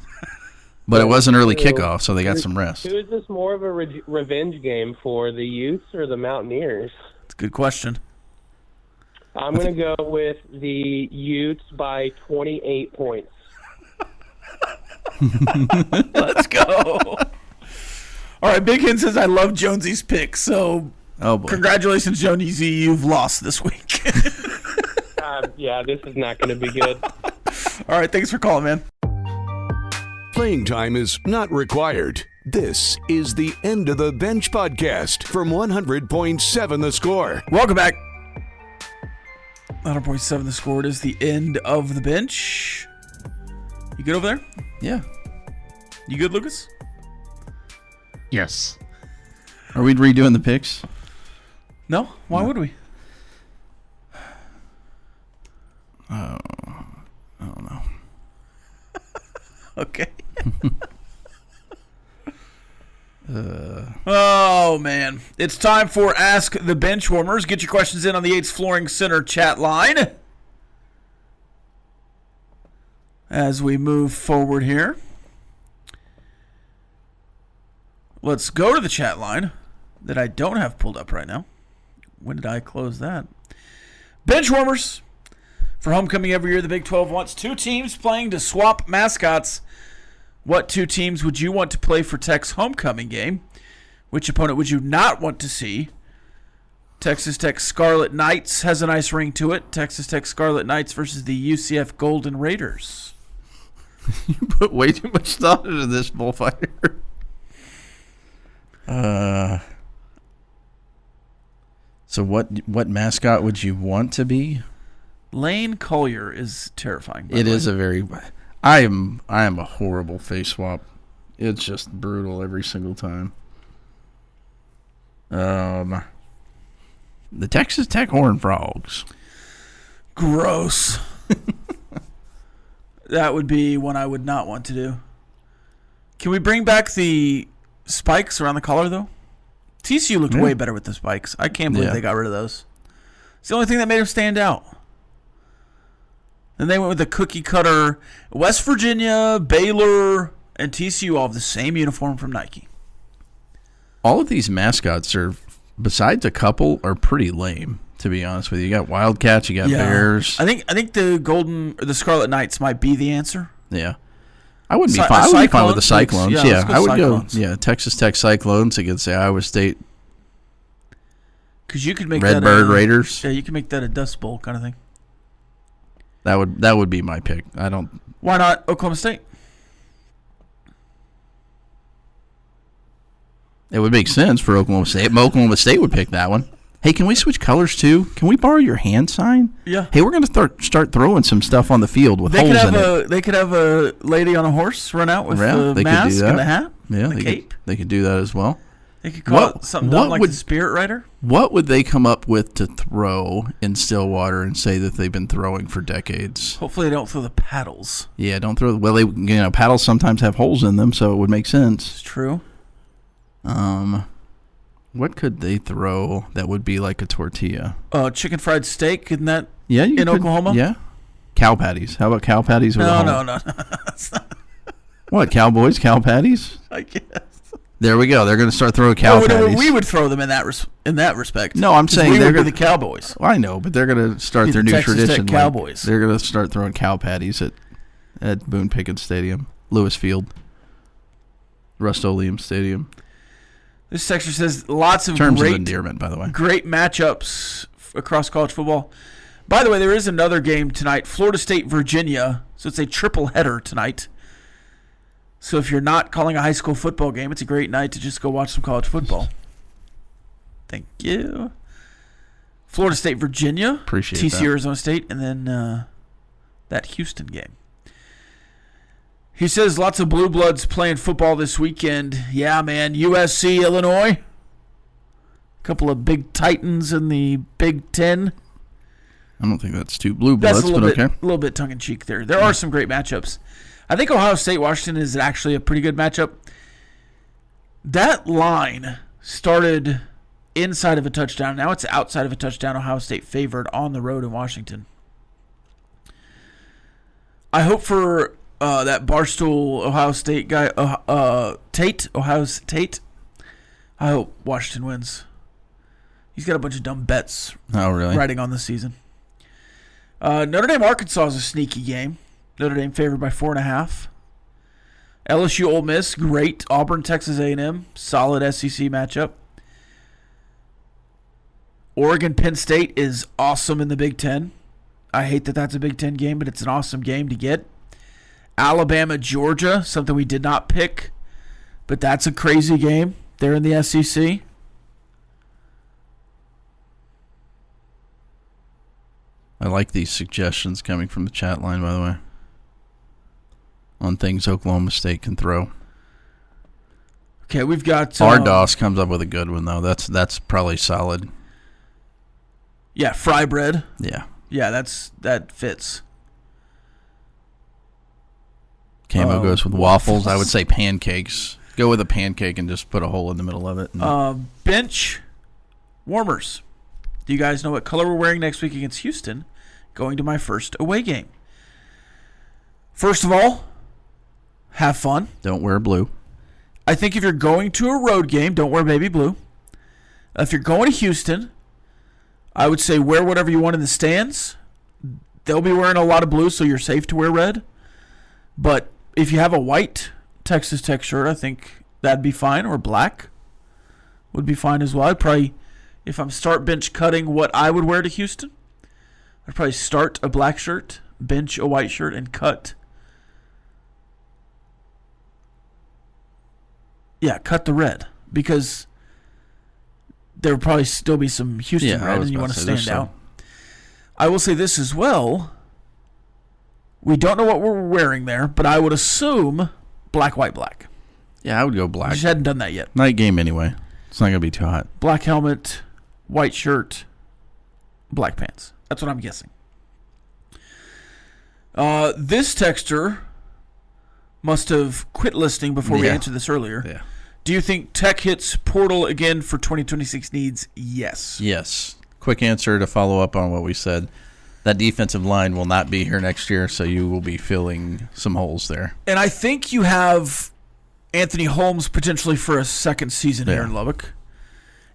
Speaker 4: But it was an early kickoff, so they got some rest.
Speaker 7: Who is this more of a revenge game for, the Utes or the Mountaineers?
Speaker 3: It's a good question.
Speaker 7: I'm going to go with the Utes by 28 points.
Speaker 3: Let's go. All right, Big Hen says I love Jonesy's pick, so
Speaker 4: Oh boy.
Speaker 3: congratulations, Jonesy. You've lost this week.
Speaker 7: Yeah, this is not going to be good.
Speaker 3: All right, thanks for calling, man.
Speaker 1: Playing time is not required. This is the End of the Bench podcast from 100.7 The Score.
Speaker 3: Welcome back. 100.7 The Score. It is the end of the bench. You good over there?
Speaker 4: Yeah.
Speaker 3: You good, Lucas?
Speaker 5: Yes.
Speaker 4: Are we redoing the picks?
Speaker 3: No? Why would we?
Speaker 4: I don't know.
Speaker 3: Okay. Oh, man. It's time for Ask the Benchwarmers. Get your questions in on the Yates Flooring Center chat line. As we move forward here, let's go to the chat line that I don't have pulled up right now. When did I close that? Benchwarmers. For homecoming every year, the Big 12 wants 2 teams playing to swap mascots. What 2 teams would you want to play for Tech's homecoming game? Which opponent would you not want to see? Texas Tech Scarlet Knights has a nice ring to it. Texas Tech Scarlet Knights versus the UCF Golden Raiders.
Speaker 4: You put way too much thought into this, bullfighter. So what mascot would you want to be?
Speaker 3: Lane Collier is terrifying.
Speaker 4: It is a very. I am a horrible face swap. It's just brutal every single time. The Texas Tech Horned Frogs.
Speaker 3: Gross. That would be one I would not want to do. Can we bring back the spikes around the collar, though? TCU looked way better with the spikes. I can't believe they got rid of those. It's the only thing that made them stand out. Then they went with the cookie cutter. West Virginia, Baylor, and TCU all have the same uniform from Nike.
Speaker 4: All of these mascots are, besides a couple, are pretty lame, to be honest with you. You got Wildcats, you got Bears.
Speaker 3: I think the Scarlet Knights might be the answer.
Speaker 4: Yeah. I wouldn't be fine. I would be fine with the Cyclones. I would Cyclones. Go Texas Tech Cyclones against the Iowa State.
Speaker 3: Because you could make
Speaker 4: Redbird Raiders.
Speaker 3: Yeah, you can make that a Dust Bowl kind of thing.
Speaker 4: That would be my pick.
Speaker 3: Why not Oklahoma State?
Speaker 4: It would make sense for Oklahoma State. Oklahoma State would pick that one. Hey, can we switch colors too? Can we borrow your hand sign?
Speaker 3: Yeah.
Speaker 4: Hey, we're going to start throwing some stuff on the field with holes in it.
Speaker 3: They could have a lady on a horse run out with the mask and the hat, and the cape.
Speaker 4: They could do that as well.
Speaker 3: They could call it something dumb like the Spirit Rider.
Speaker 4: What would they come up with to throw in Stillwater and say that they've been throwing for decades?
Speaker 3: Hopefully they don't throw the paddles.
Speaker 4: Yeah, don't throw. Well, paddles sometimes have holes in them, so it would make sense.
Speaker 3: It's true.
Speaker 4: What could they throw that would be like a tortilla?
Speaker 3: Chicken fried steak, isn't that
Speaker 4: in
Speaker 3: Oklahoma?
Speaker 4: Yeah. Cow patties. How about cow patties?
Speaker 3: No.
Speaker 4: What, Cowboys, cow patties?
Speaker 3: I guess.
Speaker 4: There we go. They're going to start throwing cow patties.
Speaker 3: We would throw them in that respect.
Speaker 4: No, I'm saying
Speaker 3: they're going to be the Cowboys.
Speaker 4: Well, I know, but they're going to start their new tradition.
Speaker 3: Cowboys.
Speaker 4: They're going to start throwing cow patties at Boone Pickens Stadium, Lewis Field, Rust-Oleum Stadium.
Speaker 3: This section says lots of
Speaker 4: terms of endearment, by the way.
Speaker 3: Great matchups across college football. By the way, there is another game tonight, Florida State, Virginia. So it's a triple header tonight. So if you're not calling a high school football game, it's a great night to just go watch some college football. Thank you. Florida State, Virginia.
Speaker 4: Appreciate
Speaker 3: TCU,
Speaker 4: that.
Speaker 3: Arizona State, and then that Houston game. He says lots of Blue Bloods playing football this weekend. Yeah, man. USC, Illinois. A couple of big Titans in the Big Ten.
Speaker 4: I don't think that's too Blue Bloods, but okay.
Speaker 3: A little bit tongue-in-cheek there. There are some great matchups. I think Ohio State-Washington is actually a pretty good matchup. That line started inside of a touchdown. Now it's outside of a touchdown. Ohio State favored on the road in Washington. I hope for that Barstool Ohio State guy, Ohio State. I hope Washington wins. He's got a bunch of dumb bets riding on the season. Notre Dame, Arkansas is a sneaky game. Notre Dame favored by 4.5. LSU, Ole Miss, great. Auburn, Texas A&M, solid SEC matchup. Oregon, Penn State is awesome in the Big Ten. I hate that that's a Big Ten game, but it's an awesome game to get. Alabama, Georgia, something we did not pick, but that's a crazy game. They're in the SEC.
Speaker 4: I like these suggestions coming from the chat line, by the way, on things Oklahoma State can throw.
Speaker 3: Okay, we've got...
Speaker 4: Ardos comes up with a good one, though. That's probably solid.
Speaker 3: Yeah, fry bread.
Speaker 4: Yeah.
Speaker 3: Yeah, that fits.
Speaker 4: Camo goes with waffles. I would say pancakes. Go with a pancake and just put a hole in the middle of it.
Speaker 3: Bench warmers. Do you guys know what color we're wearing next week against Houston, going to my first away game? First of all, have fun.
Speaker 4: Don't wear blue.
Speaker 3: I think if you're going to a road game, don't wear baby blue. If you're going to Houston, I would say wear whatever you want in the stands. They'll be wearing a lot of blue, so you're safe to wear red. But if you have a white Texas Tech shirt, I think that'd be fine, or black would be fine as well. I'd probably, if I'm start bench cutting what I would wear to Houston, I'd probably start a black shirt, bench a white shirt, and cut. Yeah, cut the red, because there would probably still be some Houston red, and you want to stand out. I will say this as well. We don't know what we're wearing there, but I would assume black, white, black.
Speaker 4: Yeah, I would go black.
Speaker 3: I just hadn't done that yet.
Speaker 4: Night game anyway. It's not going to be too hot.
Speaker 3: Black helmet, white shirt, black pants. That's what I'm guessing. This texter must have quit listening before we answered this earlier.
Speaker 4: Yeah.
Speaker 3: Do you think Tech hits portal again for 2026 needs? Yes.
Speaker 4: Yes. Quick answer to follow up on what we said. That defensive line will not be here next year, so you will be filling some holes there.
Speaker 3: And I think you have Anthony Holmes potentially for a second season here in Lubbock,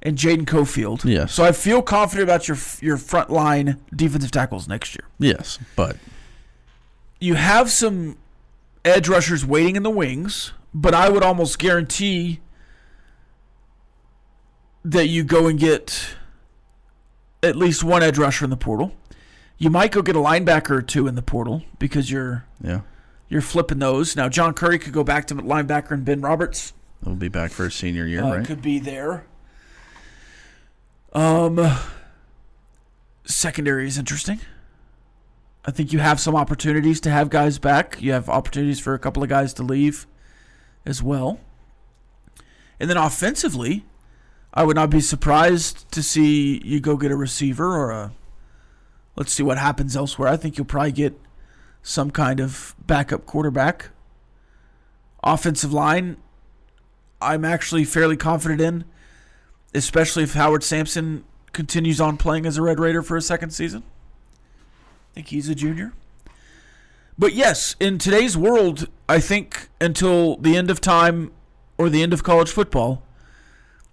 Speaker 3: and Jaden Cofield.
Speaker 4: Yes.
Speaker 3: So I feel confident about your front line defensive tackles next year.
Speaker 4: Yes, but
Speaker 3: you have some edge rushers waiting in the wings, but I would almost guarantee that you go and get at least one edge rusher in the portal. You might go get a linebacker or two in the portal because you're flipping those. Now, John Curry could go back to linebacker, and Ben Roberts
Speaker 4: he'll be back for his senior year, right?
Speaker 3: Could be there. Secondary is interesting. I think you have some opportunities to have guys back. You have opportunities for a couple of guys to leave as well. And then offensively, I would not be surprised to see you go get a receiver or let's see what happens elsewhere. I think you'll probably get some kind of backup quarterback. Offensive line, I'm actually fairly confident in, especially if Howard Sampson continues on playing as a Red Raider for a second season. I think he's a junior. But yes, in today's world, I think until the end of time or the end of college football,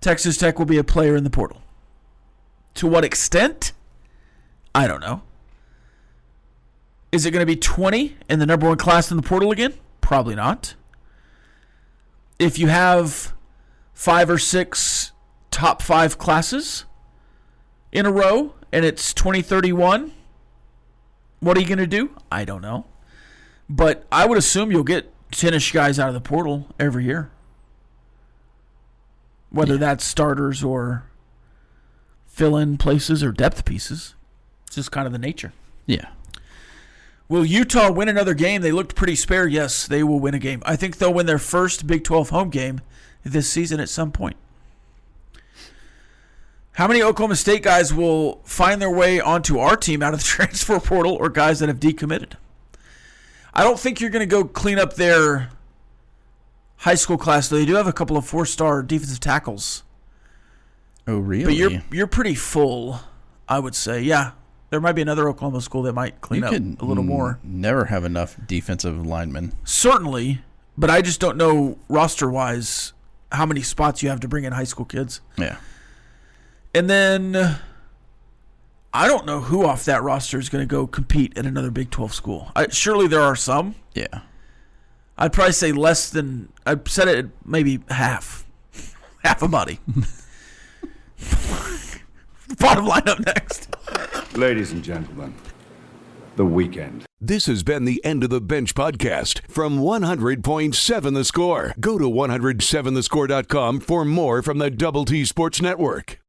Speaker 3: Texas Tech will be a player in the portal. To what extent? I don't know. Is it going to be 20 in the number one class in the portal again? Probably not. If you have 5 or 6 top 5 classes in a row and it's 2031, what are you going to do? I don't know. But I would assume you'll get 10-ish guys out of the portal every year. Whether that's starters or fill-in places or depth pieces. It's just kind of the nature.
Speaker 4: Yeah.
Speaker 3: Will Utah win another game? They looked pretty spare. Yes, they will win a game. I think they'll win their first Big 12 home game this season at some point. How many Oklahoma State guys will find their way onto our team out of the transfer portal or guys that have decommitted? I don't think you're going to go clean up their high school class, though. They do have a couple of 4-star defensive tackles.
Speaker 4: Oh, really?
Speaker 3: But you're pretty full, I would say. Yeah. There might be another Oklahoma school that might clean up a little more.
Speaker 4: Never have enough defensive linemen.
Speaker 3: Certainly, but I just don't know roster-wise how many spots you have to bring in high school kids.
Speaker 4: Yeah.
Speaker 3: And then I don't know who off that roster is going to go compete at another Big 12 school. Surely there are some.
Speaker 4: Yeah.
Speaker 3: I'd probably say less than – I said it maybe half. Half a body. Bottom line up next.
Speaker 8: Ladies and gentlemen, the weekend.
Speaker 1: This has been the End of the Bench podcast from 100.7 The Score. Go to 107thescore.com for more from the Double T Sports Network.